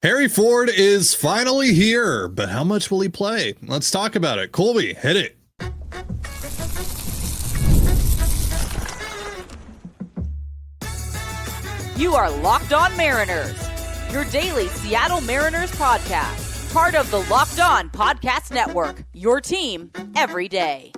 Harry Ford is finally here, but how much will he play? Let's talk about it. Colby, hit it. You are Locked On Mariners, your daily Seattle Mariners podcast, part of the Locked On Podcast Network, your team every day.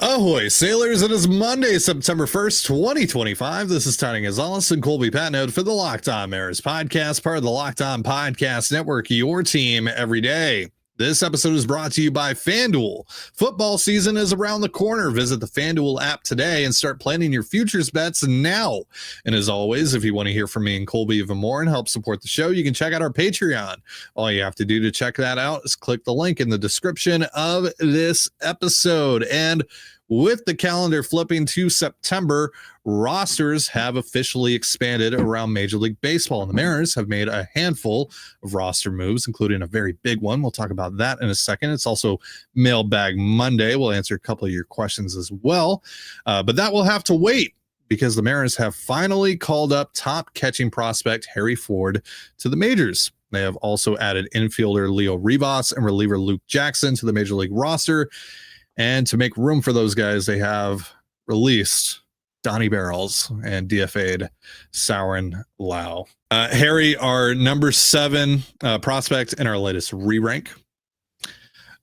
Ahoy, sailors. It is Monday, September 1st, 2025. This is Tony Gonzalez and Colby Patnode for the Locked On Mariners podcast, part of the Locked On Podcast Network, your team every day. This episode is brought to you by FanDuel. Football season is around the corner. Visit the FanDuel app today and start planning your futures bets now. And as always, if you want to hear from me and Colby even more and help support the show, you can check out our Patreon. All you have to do to check that out is click the link in the description of this episode. And with the calendar flipping to September, rosters have officially expanded around Major League Baseball, and the Mariners have made a handful of roster moves, including a very big one. We'll talk about that in a second. It's also Mailbag Monday. We'll answer a couple of your questions as well, but that will have to wait because the Mariners have finally called up top catching prospect Harry Ford to the majors. They have also added infielder Leo Rivas and reliever Luke Jackson to the Major League roster. And to make room for those guys, they have released Donnie Barrels and DFA'd Sauron Lau. Harry, our number 7 prospect in our latest re-rank.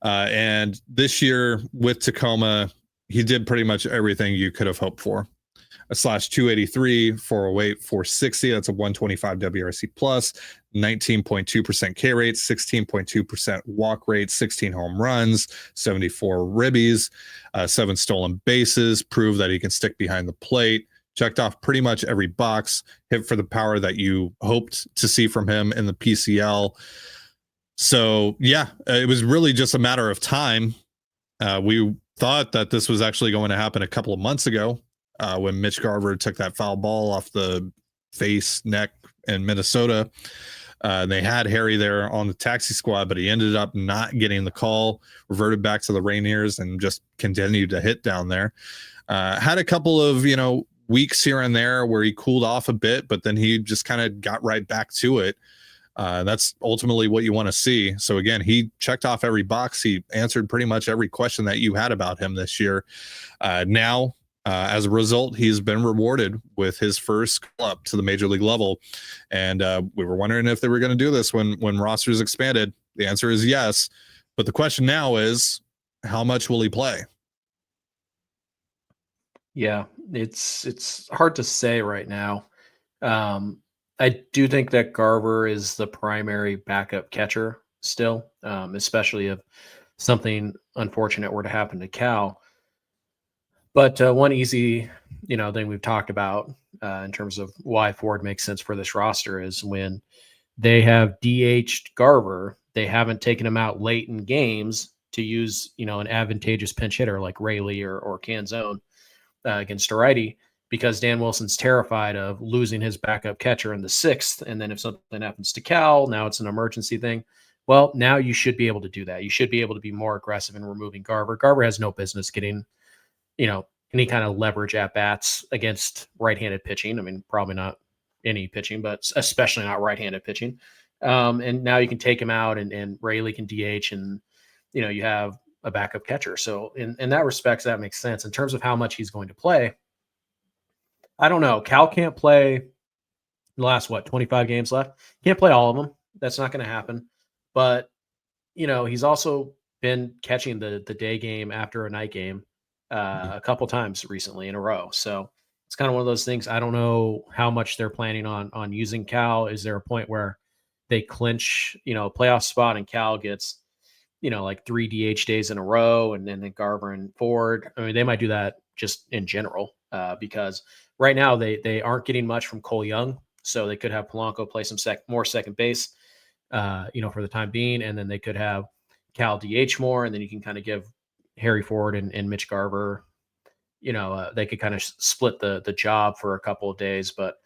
And this year with Tacoma, he did pretty much everything you could have hoped for. A /283, 408, 460. That's a 125 WRC plus, 19.2% K rate, 16.2% walk rate, 16 home runs, 74 ribbies, 7 stolen bases, prove that he can stick behind the plate. Checked off pretty much every box, hit for the power that you hoped to see from him in the PCL. So, yeah, it was really just a matter of time. We thought that this was actually going to happen a couple of months ago. When Mitch Garver took that foul ball off the face, neck in Minnesota. They had Harry there on the taxi squad, but he ended up not getting the call, reverted back to the Rainiers, and just continued to hit down there. Had a couple of, weeks here and there where he cooled off a bit, but then he just kind of got right back to it. That's ultimately what you want to see. So again, he checked off every box. He answered pretty much every question that you had about him this year. Now, as a result, he's been rewarded with his first call up to the major league level. And we were wondering if they were going to do this when rosters expanded. The answer is yes. But the question now is, how much will he play? Yeah, it's hard to say right now. I do think that Garver is the primary backup catcher still, especially if something unfortunate were to happen to Cal. But one easy, thing we've talked about in terms of why Ford makes sense for this roster is when they have DH'd Garver, they haven't taken him out late in games to use, an advantageous pinch hitter like Rayleigh or Canzone against a righty, because Dan Wilson's terrified of losing his backup catcher in the 6th. And then if something happens to Cal, now it's an emergency thing. Well, now you should be able to do that. You should be able to be more aggressive in removing Garver. Garver has no business getting any kind of leverage at bats against right-handed pitching. I mean, probably not any pitching, but especially not right-handed pitching. And now you can take him out and Rayleigh can DH and, you have a backup catcher. So in that respect, that makes sense. In terms of how much he's going to play, I don't know. Cal can't play the last, 25 games left? Can't play all of them. That's not going to happen. But, he's also been catching the day game after a night game a couple times recently in a row. So it's kind of one of those things. I don't know how much they're planning on using Cal. Is there a point where they clinch, a playoff spot and Cal gets, like 3 DH days in a row and then Garver and Ford? I mean, they might do that just in general because right now they aren't getting much from Cole Young. So they could have Polanco play some more second base, for the time being. And then they could have Cal DH more. And then you can kind of give Harry Ford and Mitch Garver, they could kind of split the job for a couple of days. But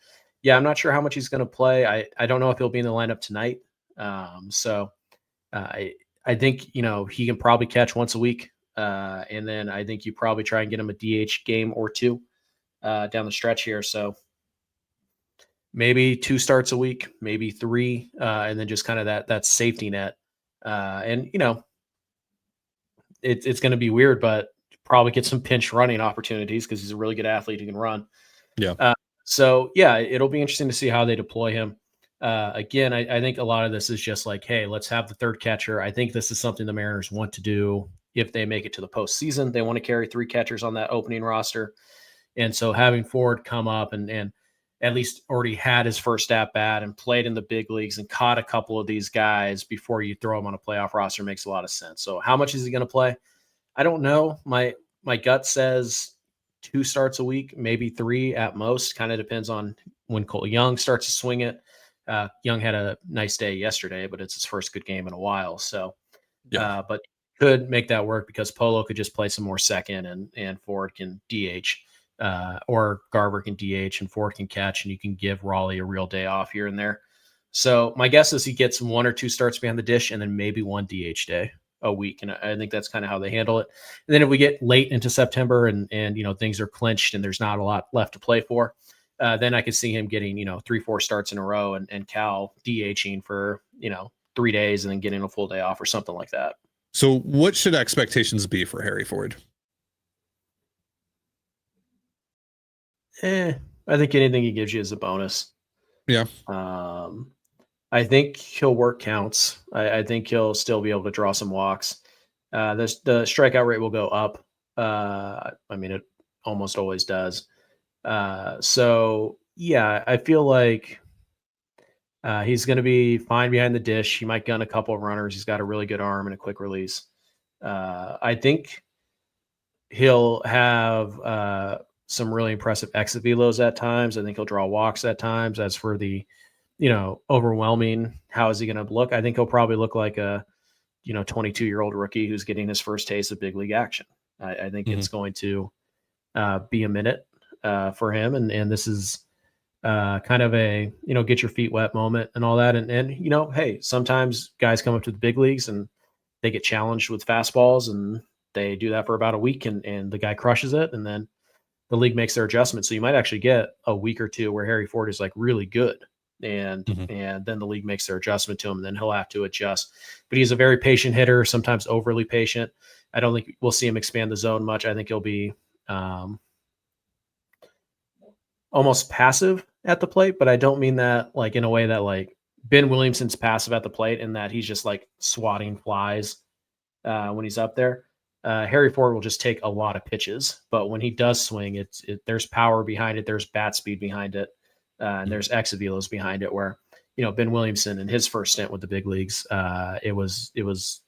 yeah, I'm not sure how much he's going to play. I don't know if he'll be in the lineup tonight. I think, he can probably catch once a week. And then I think you probably try and get him a DH game or two down the stretch here. So maybe 2 starts a week, maybe 3, and then just kind of that safety net. And it's going to be weird, but probably get some pinch running opportunities because he's a really good athlete who can run. Yeah. So yeah, it'll be interesting to see how they deploy him. Again, I think a lot of this is just like, hey, let's have the third catcher. I think this is something the Mariners want to do if they make it to the postseason. They want to carry 3 catchers on that opening roster. And so having Ford come up and at least already had his first at bat and played in the big leagues and caught a couple of these guys before you throw him on a playoff roster makes a lot of sense. So how much is he going to play? I don't know. My gut says 2 starts a week, maybe 3 at most. Kind of depends on when Cole Young starts to swing it. Young had a nice day yesterday, but it's his first good game in a while. So, but could make that work because Polo could just play some more second and Ford can DH. Or Garver can DH and Ford can catch, and you can give Raleigh a real day off here and there. So my guess is he gets 1 or 2 starts behind the dish and then maybe 1 DH day a week. And I think that's kind of how they handle it. And then if we get late into September and things are clinched and there's not a lot left to play for, then I could see him getting, 3-4 starts in a row and Cal DHing for, 3 days and then getting a full day off or something like that. So what should expectations be for Harry Ford? I think anything he gives you is a bonus. Yeah. I think he'll work counts. I think he'll still be able to draw some walks. The strikeout rate will go up. It almost always does. So yeah, I feel like he's going to be fine behind the dish. He might gun a couple of runners. He's got a really good arm and a quick release. I think he'll have some really impressive exit velos at times. I think he'll draw walks at times. As for the, overwhelming, how is he going to look? I think he'll probably look like a, 22-year-old rookie who's getting his first taste of big league action. I think it's going to be a minute for him. And this is kind of a, get your feet wet moment and all that. And hey, sometimes guys come up to the big leagues and they get challenged with fastballs and they do that for about a week and the guy crushes it. And then the league makes their adjustment. So you might actually get a week or 2 where Harry Ford is like really good. And then the league makes their adjustment to him and then he'll have to adjust. But he's a very patient hitter, sometimes overly patient. I don't think we'll see him expand the zone much. I think he'll be almost passive at the plate, but I don't mean that like in a way that like Ben Williamson's passive at the plate and that he's just like swatting flies when he's up there. Harry Ford will just take a lot of pitches, but when he does swing, there's power behind it. There's bat speed behind it. And there's exit velos behind it where, Ben Williamson in his first stint with the big leagues, it was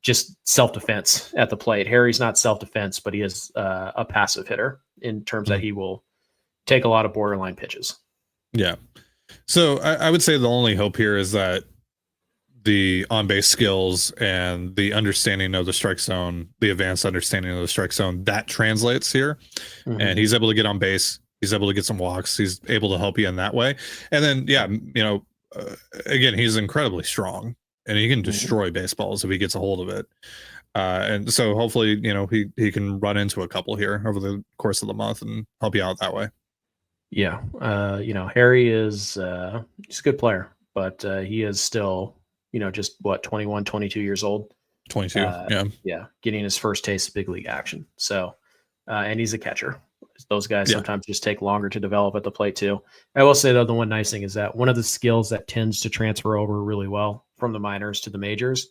just self-defense at the plate. Harry's not self-defense, but he is a passive hitter in terms that he will take a lot of borderline pitches. Yeah. So I would say the only hope here is that the on-base skills and the understanding of the strike zone, the advanced understanding of the strike zone, that translates here. And he's able to get on base. He's able to get some walks. He's able to help you in that way. And then, again, he's incredibly strong and he can destroy baseballs if he gets a hold of it. And so hopefully, he can run into a couple here over the course of the month and help you out that way. Yeah. Harry is, he's a good player, but he is still, just 21, 22 years old. 22. Yeah. Getting his first taste of big league action. So, and he's a catcher. Those guys sometimes just take longer to develop at the plate too. I will say though, the one nice thing is that one of the skills that tends to transfer over really well from the minors to the majors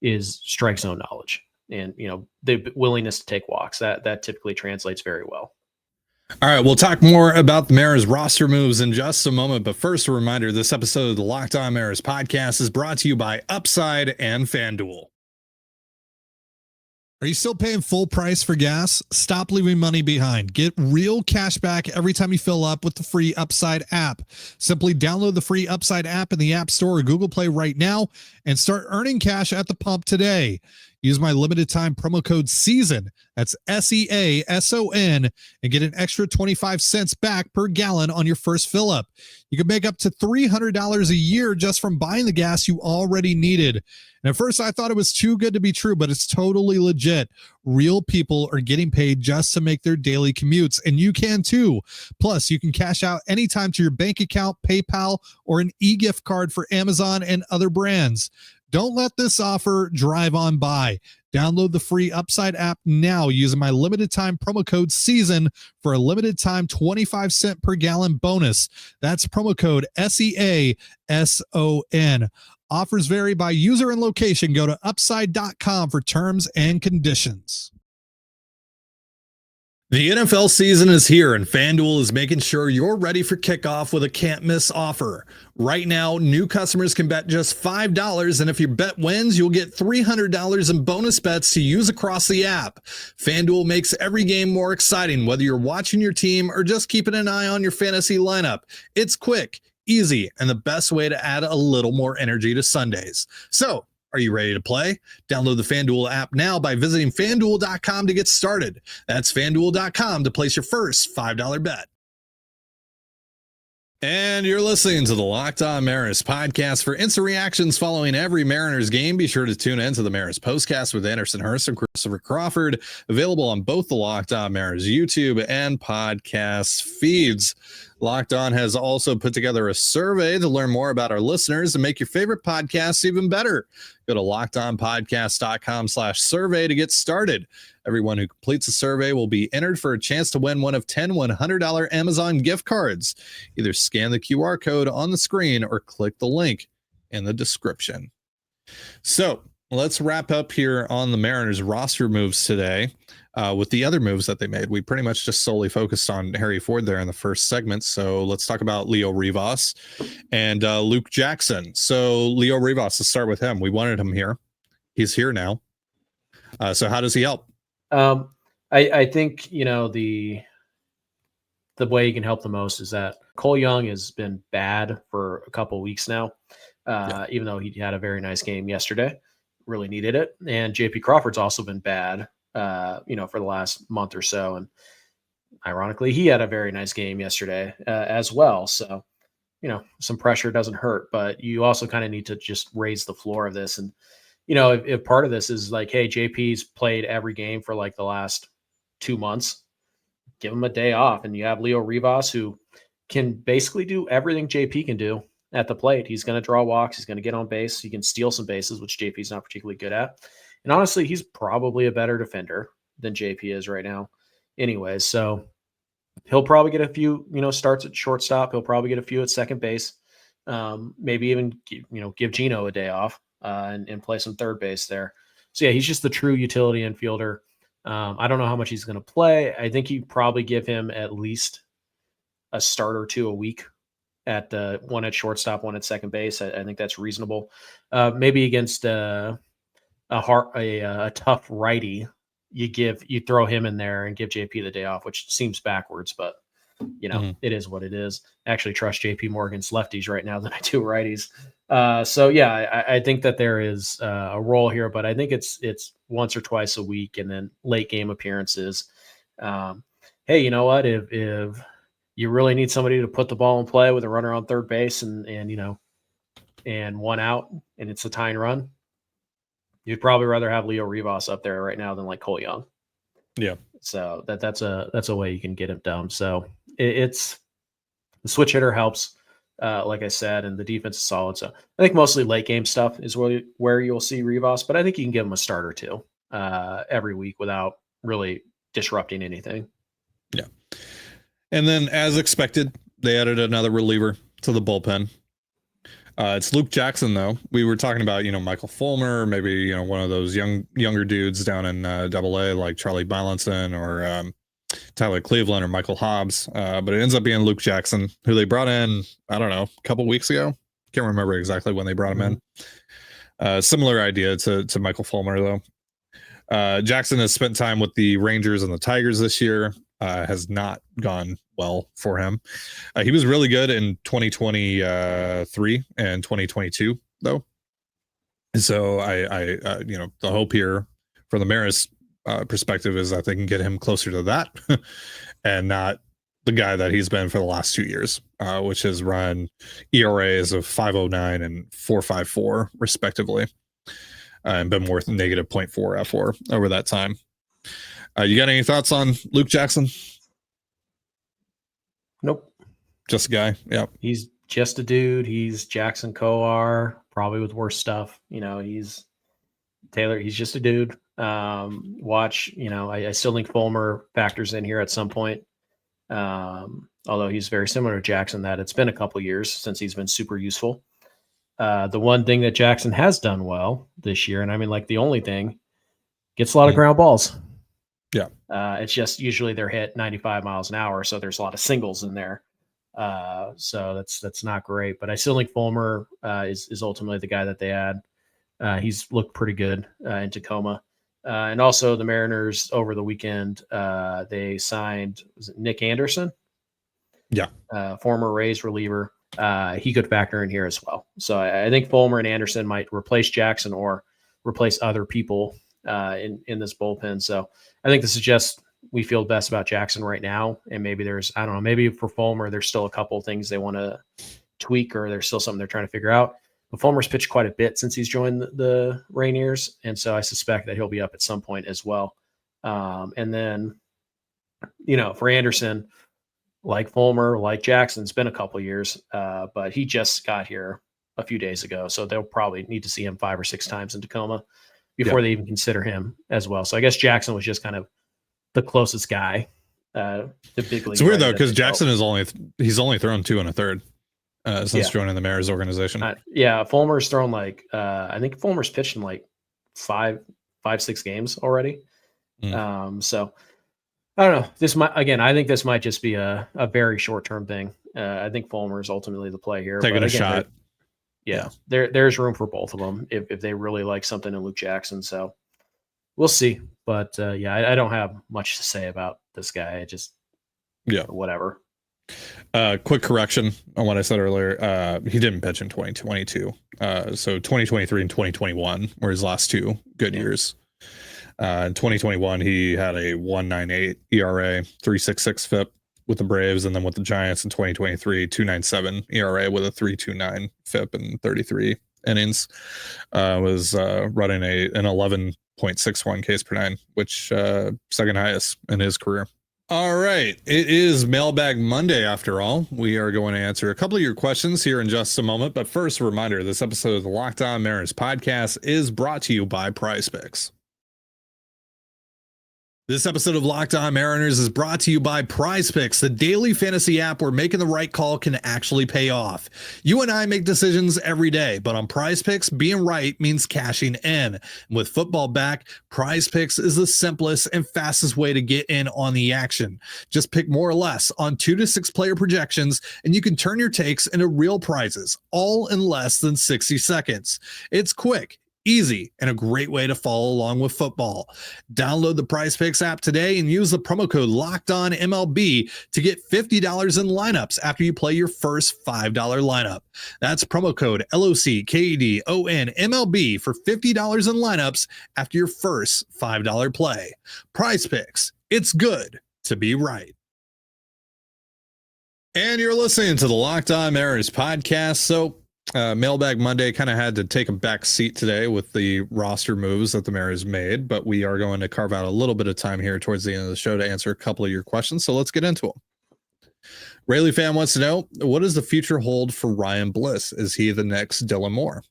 is strike zone knowledge and, the willingness to take walks. That typically translates very well. All right, we'll talk more about the Mariners roster moves in just a moment. But first, a reminder, this episode of the Locked On Mariners podcast is brought to you by Upside and FanDuel. Are you still paying full price for gas? Stop leaving money behind. Get real cash back every time you fill up with the free Upside app. Simply download the free Upside app in the App Store or Google Play right now and start earning cash at the pump today. Use my limited time promo code SEASON, that's SEASON, and get an extra 25 cents back per gallon on your first fill up. You can make up to $300 a year just from buying the gas you already needed. And at first I thought it was too good to be true, but it's totally legit. Real people are getting paid just to make their daily commutes, and you can too. Plus, you can cash out anytime to your bank account, PayPal, or an e-gift card for Amazon and other brands. Don't let this offer drive on by. Download the free Upside app now using my limited time promo code SEASON for a limited time 25 cent per gallon bonus. That's promo code SEASON. Offers vary by user and location. Go to upside.com for terms and conditions. The NFL season is here, and FanDuel is making sure you're ready for kickoff with a can't-miss offer. Right now, new customers can bet just $5, and if your bet wins, you'll get $300 in bonus bets to use across the app. FanDuel makes every game more exciting, whether you're watching your team or just keeping an eye on your fantasy lineup. It's quick, easy, and the best way to add a little more energy to Sundays. So, are you ready to play? Download the FanDuel app now by visiting FanDuel.com to get started. That's FanDuel.com to place your first $5 bet. And you're listening to the Locked On Mariners podcast. For instant reactions following every Mariners game, be sure to tune in to the Mariners postcast with Anderson Hurst and Christopher Crawford, available on both the Locked On Mariners YouTube and podcast feeds. Locked On has also put together a survey to learn more about our listeners and make your favorite podcasts even better. Go to lockedonpodcast.com/survey to get started. Everyone who completes the survey will be entered for a chance to win one of 10 $100 Amazon gift cards. Either scan the QR code on the screen or click the link in the description. So let's wrap up here on the Mariners roster moves today. With the other moves that they made, we pretty much just solely focused on Harry Ford there in the first segment. So let's talk about Leo Rivas and Luke Jackson. So Leo Rivas, let's start with him. We wanted him here. He's here now. So how does he help? I think, the way he can help the most is that Cole Young has been bad for a couple of weeks now, even though he had a very nice game yesterday, really needed it. And JP Crawford's also been bad, for the last month or so. And ironically, he had a very nice game yesterday as well. So, some pressure doesn't hurt, but you also kind of need to just raise the floor of this. And, if part of this is like, hey, JP's played every game for like the last 2 months, give him a day off. And you have Leo Rivas, who can basically do everything JP can do at the plate. He's going to draw walks. He's going to get on base. He can steal some bases, which JP's not particularly good at. And honestly, he's probably a better defender than JP is right now anyways. So he'll probably get a few, starts at shortstop. He'll probably get a few at second base. Maybe even, give Gino a day off and play some third base there. So yeah, he's just the true utility infielder. I don't know how much he's going to play. I think you probably give him at least a start or two a week at one at shortstop, one at second base. I think that's reasonable. Maybe against a tough righty, you throw him in there and give JP the day off, which seems backwards, but it is what it is. I actually trust JP more against lefties right now than I do righties. So yeah, I think that there is a role here, but I think it's once or twice a week and then late game appearances. Hey, you know what? If you really need somebody to put the ball in play with a runner on third base and one out and it's a tying run, you'd probably rather have Leo Rivas up there right now than like Cole Young. Yeah. So that's a way you can get him done. So it's the switch hitter helps, like I said, and the defense is solid. So I think mostly late game stuff is where you'll see Rivas, but I think you can give him a start or two every week without really disrupting anything. Yeah. And then as expected, they added another reliever to the bullpen. It's Luke Jackson, though. We were talking about, Michael Fulmer, maybe, one of those younger dudes down in AA like Charlie Bylinson or Tyler Cleveland or Michael Hobbs. But it ends up being Luke Jackson, who they brought in, I don't know, a couple weeks ago. Can't remember exactly when they brought him in. Similar idea to Michael Fulmer, though. Jackson has spent time with the Rangers and the Tigers this year. Has not gone well for him. He was really good in 2023 and 2022, though. So I the hope here from the Mariners perspective is that they can get him closer to that and not the guy that he's been for the last 2 years, which has run ERAs of 5.09 and 4.54 respectively, and been worth negative 0.4 F4 over that time. You got any thoughts on Luke Jackson? Nope. Just a guy. Yeah. He's just a dude. He's Jackson Coar, probably with worse stuff. He's Taylor. He's just a dude. Watch, I still think Fulmer factors in here at some point. Although he's very similar to Jackson, that it's been a couple years since he's been super useful. The one thing that Jackson has done well this year, and I mean, like the only thing, gets a lot of ground balls. Yeah. It's just usually they're hit 95 miles an hour. So there's a lot of singles in there. So that's not great, but I still think Fulmer is ultimately the guy that they add. He's looked pretty good in Tacoma. And also the Mariners over the weekend, they signed Nick Anderson. Yeah. Former Rays reliever. He could factor in here as well. So I think Fulmer and Anderson might replace Jackson or replace other people in this bullpen. So I think this is just, we feel best about Jackson right now. And maybe I don't know, maybe for Fulmer, there's still a couple of things they want to tweak, or there's still something they're trying to figure out. But Fulmer's pitched quite a bit since he's joined the Rainiers. And so I suspect that he'll be up at some point as well. And then, for Anderson, like Fulmer, like Jackson, it's been a couple of years, but he just got here a few days ago. So they'll probably need to see him 5 or 6 times in Tacoma before they even consider him as well. So I guess Jackson was just kind of the closest guy. The big league. It's weird though, because Jackson he's only thrown 2 1/3 since joining the Mariners organization. Fulmer's thrown I think Fulmer's pitched in 5-6 games already. So I don't know. I think this might just be a very short-term thing. I think Fulmer is ultimately the play here. Taking a shot. There's room for both of them if they really like something in Luke Jackson. So we'll see. But I don't have much to say about this guy. I just whatever. Quick correction on what I said earlier. He didn't pitch in 2022. So 2023 and 2021 were his last 2 good years. In 2021, he had a 1.98 ERA, 3.66 FIP with the Braves, and then with the Giants in 2023, 2.97 ERA with a 3.29 FIP and 33 innings. Was running an 11.61 Ks per 9, which second highest in his career. All right, it is Mailbag Monday after all. We are going to answer a couple of your questions here in just a moment, but first, a reminder: this episode of the Locked On Mariners podcast is brought to you by PrizePicks. This episode of Locked On Mariners is brought to you by PrizePicks, the daily fantasy app where making the right call can actually pay off. You and I make decisions every day, but on PrizePicks, being right means cashing in. And with football back, PrizePicks is the simplest and fastest way to get in on the action. Just pick more or less on 2 to 6 player projections, and you can turn your takes into real prizes, all in less than 60 seconds. It's quick, easy, and a great way to follow along with football. Download the PrizePicks app today and use the promo code LOCKEDONMLB to get $50 in lineups after you play your first $5 lineup. That's promo code LOCKEDONMLB for $50 in lineups after your first $5 play. PrizePicks, it's good to be right. And you're listening to the Locked On Mariners podcast. So Mailbag Monday kind of had to take a back seat today with the roster moves that the Mariners made, but we are going to carve out a little bit of time here towards the end of the show to answer a couple of your questions. So let's get into them. Rayleigh fan wants to know, what does the future hold for Ryan Bliss? Is he the next Dylan Moore?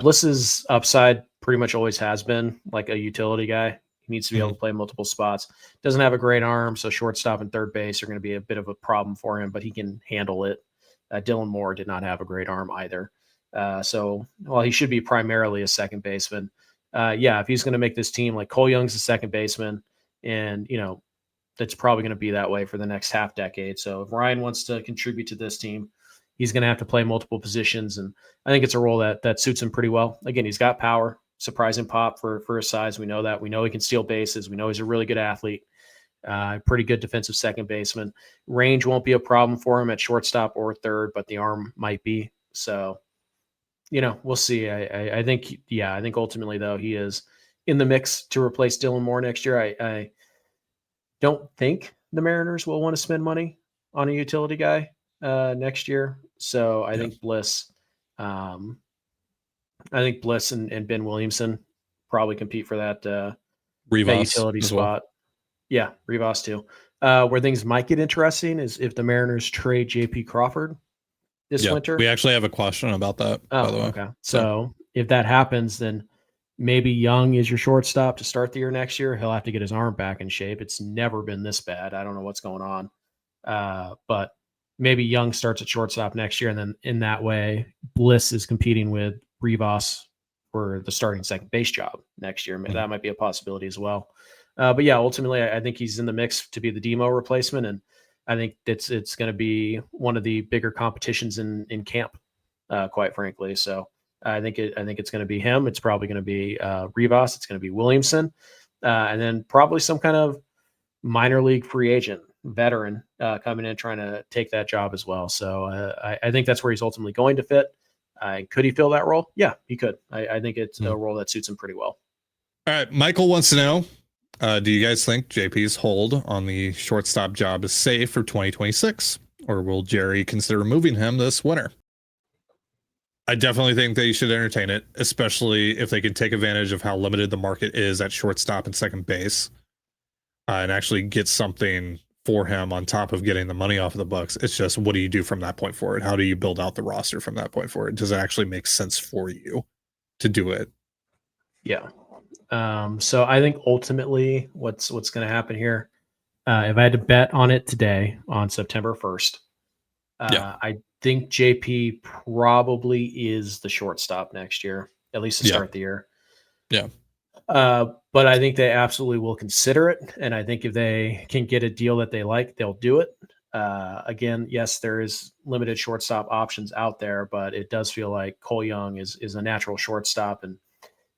Bliss's upside pretty much always has been like a utility guy. He needs to be able to play multiple spots. Doesn't have a great arm, so shortstop and third base are going to be a bit of a problem for him, but he can handle it. Dylan Moore did not have a great arm either. So while he should be primarily a second baseman, if he's going to make this team, like Cole Young's a second baseman, and, that's probably going to be that way for the next half decade. So if Ryan wants to contribute to this team, he's going to have to play multiple positions. And I think it's a role that suits him pretty well. Again, he's got power, surprising pop for his size. We know that. We know he can steal bases. We know he's a really good athlete. Pretty good defensive second baseman. Range won't be a problem for him at shortstop or third, but the arm might be. So, we'll see. I think ultimately though, he is in the mix to replace Dylan Moore next year. I don't think the Mariners will want to spend money on a utility guy next year. So I think Bliss, and Ben Williamson probably compete for that utility spot. Well. Yeah, Rivas too. Where things might get interesting is if the Mariners trade JP Crawford this winter. We actually have a question about that, by the way. Okay. So if that happens, then maybe Young is your shortstop to start the year next year. He'll have to get his arm back in shape. It's never been this bad. I don't know what's going on. But maybe Young starts at shortstop next year. And then in that way, Bliss is competing with Rivas for the starting second base job next year. Mm-hmm. That might be a possibility as well. But yeah, ultimately, I think he's in the mix to be the Demo replacement. And I think it's going to be one of the bigger competitions in camp, quite frankly. So I think it's going to be him. It's probably going to be Rivas. It's going to be Williamson, and then probably some kind of minor league free agent veteran coming in trying to take that job as well. So I think that's where he's ultimately going to fit. Could he fill that role? Yeah, he could. I think it's a role that suits him pretty well. All right, Michael wants to know. Do you guys think JP's hold on the shortstop job is safe for 2026, or will Jerry consider moving him this winter? I definitely think they should entertain it, especially if they can take advantage of how limited the market is at shortstop and second base, and actually get something for him on top of getting the money off of the books. It's just, what do you do from that point forward? How do you build out the roster from that point forward? Does it actually make sense for you to do it? Yeah. So I think ultimately what's going to happen here, if I had to bet on it today on September 1st, I think JP probably is the shortstop next year, at least to start the year. Yeah. But I think they absolutely will consider it. And I think if they can get a deal that they like, they'll do it. Again, yes, there is limited shortstop options out there, but it does feel like Cole Young is a natural shortstop. And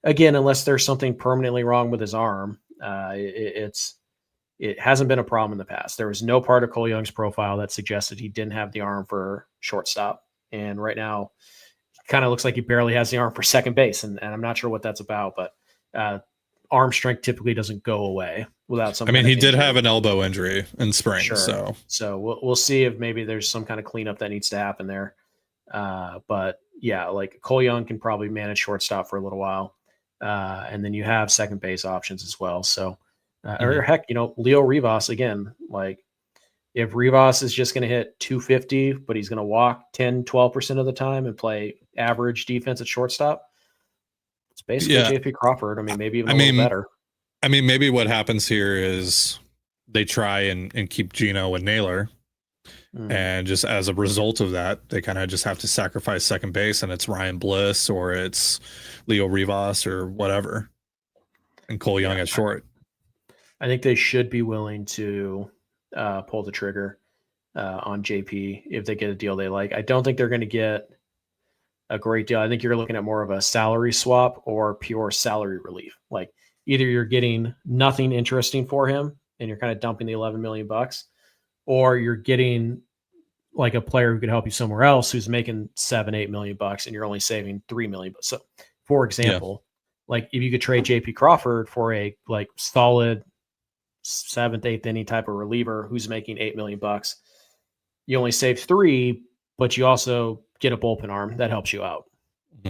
again, unless there's something permanently wrong with his arm, it hasn't been a problem in the past. There was no part of Cole Young's profile that suggested he didn't have the arm for shortstop. And right now, it kind of looks like he barely has the arm for second base. And I'm not sure what that's about, but arm strength typically doesn't go away without some. I mean, he did have an elbow injury in spring. Sure. So we'll see if maybe there's some kind of cleanup that needs to happen there. But yeah, like Cole Young can probably manage shortstop for a little while. And then you have second base options as well. So, or heck, Leo Rivas again, like if Rivas is just going to hit 250, but he's going to walk 10-12% of the time and play average defense at shortstop, it's basically JP Crawford. I mean, maybe even a little better. I mean, maybe what happens here is they try and keep Gino and Naylor. And just as a result of that, they kind of just have to sacrifice second base, and it's Ryan Bliss or it's Leo Rivas or whatever, and Cole Young at short. I think they should be willing to pull the trigger on JP if they get a deal they like. I don't think they're going to get a great deal. I think you're looking at more of a salary swap or pure salary relief. Like either you're getting nothing interesting for him and you're kind of dumping the $11 million, or you're getting like a player who could help you somewhere else who's making $7-8 million and you're only saving $3 million. So for example, like if you could trade JP Crawford for a like solid 7th, 8th inning type of reliever who's making $8 million, you only save 3, but you also get a bullpen arm that helps you out.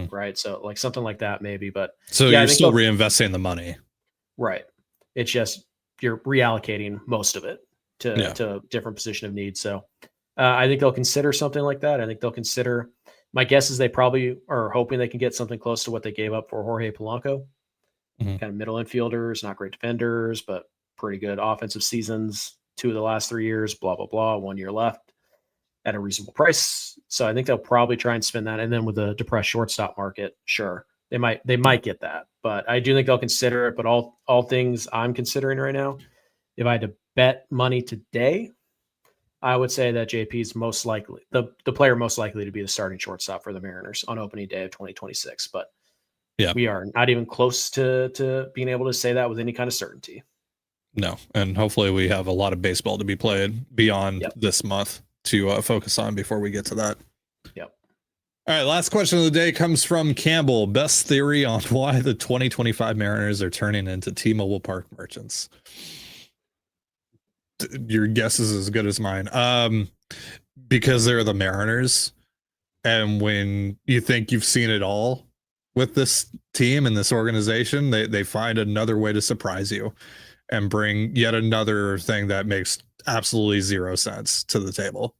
Right. So like something like that maybe, but so you're still reinvesting the money. Right. It's just, you're reallocating most of it to a different position of need. So I think they'll consider something like that. I think they'll consider, my guess is they probably are hoping they can get something close to what they gave up for Jorge Polanco. Kind of middle infielders, not great defenders, but pretty good offensive seasons. 2 of the last 3 years, blah, blah, blah, 1 year left at a reasonable price. So I think they'll probably try and spend that. And then with the depressed shortstop market, sure, they might get that, but I do think they'll consider it. But all things I'm considering right now, if I had to bet money today, I would say that JP is most likely the player most likely to be the starting shortstop for the Mariners on opening day of 2026. But we are not even close to being able to say that with any kind of certainty. No, and hopefully we have a lot of baseball to be played beyond this month to focus on before we get to that. Yep. All right, last question of the day comes from Campbell. Best theory on why the 2025 Mariners are turning into T-Mobile Park merchants. Your guess is as good as mine. Because they're the Mariners, and when you think you've seen it all with this team and this organization, they find another way to surprise you and bring yet another thing that makes absolutely zero sense to the table.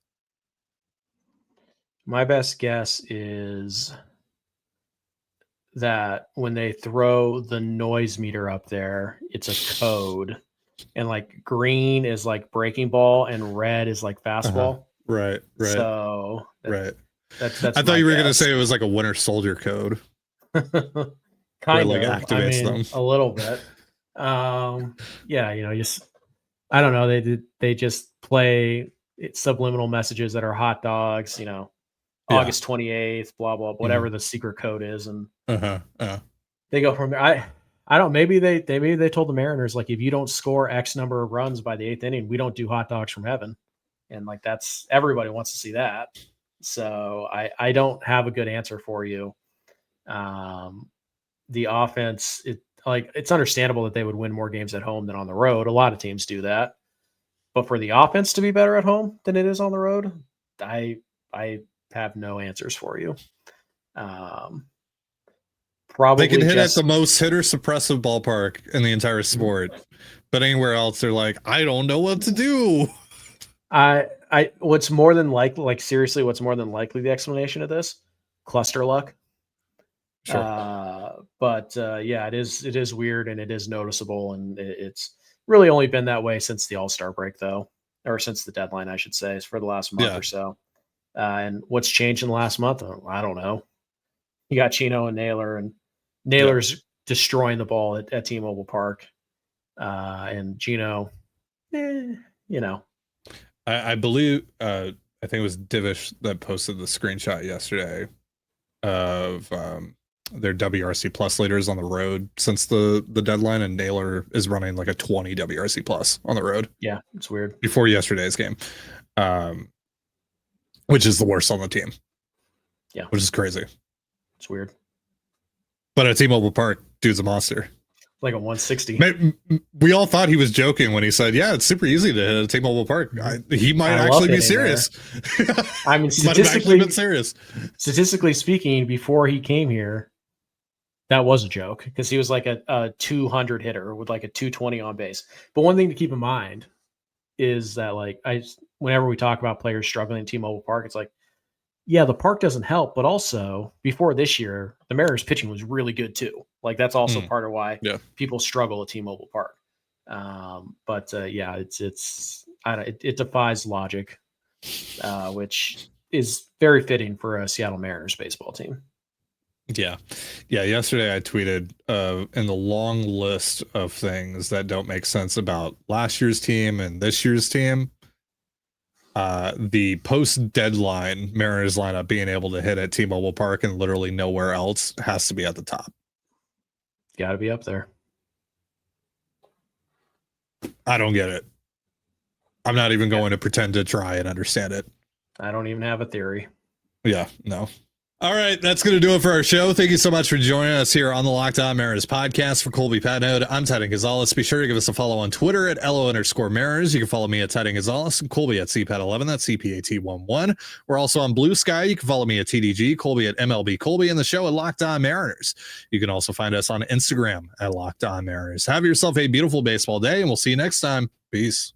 My best guess is that when they throw the noise meter up there, it's a code, and like green is like breaking ball and red is like fastball. Right. So that's I thought you were going to say it was like a Winter Soldier code. Kind like of activates them a little bit. Yeah, just I don't know. They just play subliminal messages that are hot dogs. August 28th, blah blah, whatever the secret code is, and they go from there. I don't. Maybe they told the Mariners, like, if you don't score X number of runs by the 8th inning, we don't do hot dogs from heaven, and like that's everybody wants to see that. So I don't have a good answer for you. The offense, it's understandable that they would win more games at home than on the road. A lot of teams do that, but for the offense to be better at home than it is on the road, I have no answers for you. Probably they can hit at the most hitter suppressive ballpark in the entire sport, but anywhere else they're like, I don't know what to do. What's more than likely, like seriously, what's more than likely the explanation of this? Cluster luck. Sure. But yeah, it is weird and it is noticeable, and it's really only been that way since the All-Star break, though, or since the deadline, I should say, is for the last month or so. And what's changed in the last month? I don't know. You got Chino and Naylor, and Naylor's destroying the ball at T-Mobile Park, and Gino, I believe I think it was Divish that posted the screenshot yesterday of their WRC plus leaders on the road since the deadline, and Naylor is running like a 20 WRC plus on the road. Yeah, it's weird. Before yesterday's game, which is the worst on the team. Yeah, which is crazy. It's weird. But at T-Mobile Park, dude's a monster. Like a 160. We all thought he was joking when he said, "Yeah, it's super easy to hit at T-Mobile Park." He might actually be serious. I mean, statistically speaking, before he came here, that was a joke because he was like a 200 hitter with like a 220 on base. But one thing to keep in mind is that, like, whenever we talk about players struggling at T-Mobile Park, it's like, yeah, the park doesn't help, but also before this year, the Mariners pitching was really good too. Like that's also part of why people struggle at T-Mobile Park. Yeah, it defies logic, which is very fitting for a Seattle Mariners baseball team. Yeah. Yesterday I tweeted in the long list of things that don't make sense about last year's team and this year's team. The post-deadline Mariners lineup being able to hit at T-Mobile Park and literally nowhere else has to be at the top. Got to be up there. I don't get it. I'm not even going to pretend to try and understand it. I don't even have a theory. Yeah, no. All right, that's going to do it for our show. Thank you so much for joining us here on the Locked On Mariners podcast. For Colby Patnode, I'm Titan Gonzalez. Be sure to give us a follow on Twitter at LO_Mariners. You can follow me at Titan Gonzalez and Colby at CPAT11. That's CPAT11. We're also on Blue Sky. You can follow me at TDG, Colby at MLB Colby, and the show at Locked On Mariners. You can also find us on Instagram at Locked On Mariners. Have yourself a beautiful baseball day, and we'll see you next time. Peace.